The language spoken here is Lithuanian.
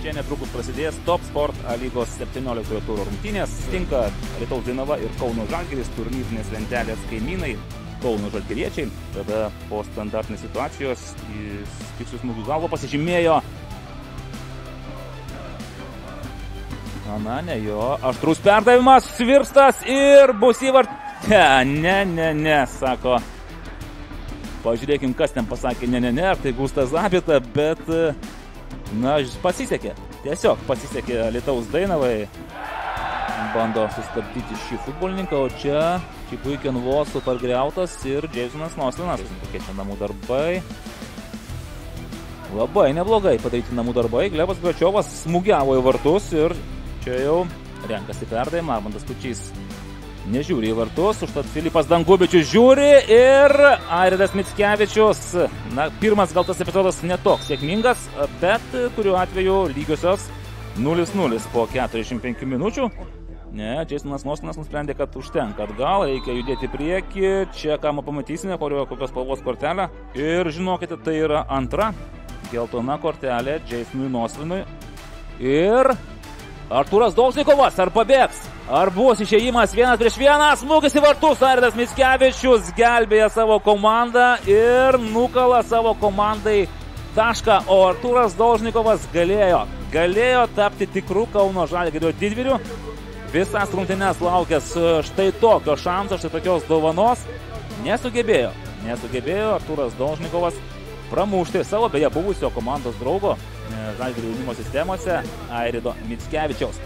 Čia netrukus prasidės Top Sport A lygos 17 turo rungtynės. Tinka Alytaus Dainava ir Kauno Žalgiris, turnyrinės lentelės kaimynai, Kauno žalgiriečiai. Tada po standartinės situacijos į tikslių smūgių galvą pasižymėjo. Ne, jo. Aštrus perdavimas, Svirstas ir bus įvartė. Ne, sako. Pažiūrėkim, kas ten pasakė ne, ar tai Gustas Zabita, bet, pasisekė. Tiesiog pasisekė Alytaus Dainavai. Bando sustabdyti šį futbolininką, o čia Čipuikenvo supergriautas ir Jasonas Noslinas. Kokie čia namų darbai. Labai neblogai padaryti namų darbai. Glebas Gračiovas smūgiavo į vartus ir čia jau renkasi perdavimą. Armandas Kučys nežiūri į vartus, užtat Filipas Dangubičius žiūri ir Airidas Mickevičius. Pirmas gal tas epizodas netoks sėkmingas, bet kuriuo atveju lygiosios 0-0 po 45 minučių. Jasonas Noslinas nusprendė, kad užtenka atgal, reikia judėti į priekį. Čia ką pamatysime, kokios spalvos kortelę. Ir žinokite, tai yra antra geltona kortelė Jasonui Noslinui. Ir Artūras Dolžnikovas, ar pabėgs? Ar bus išėjimas 1-1, smūgis į vartus, Airidas Mickevičius gelbėja savo komandą ir nukala savo komandai tašką, o Artūras Dolžnikovas galėjo tapti tikrų Kauno Žalgirio didvyriu. Visas rungtynes laukęs štai tokio šanso, štai tokios dovanos, nesugebėjo Artūras Dolžnikovas pramušti savo, beje, buvusio komandos draugo Žalgirio jaunimo sistemose Airido Mickevičiaus.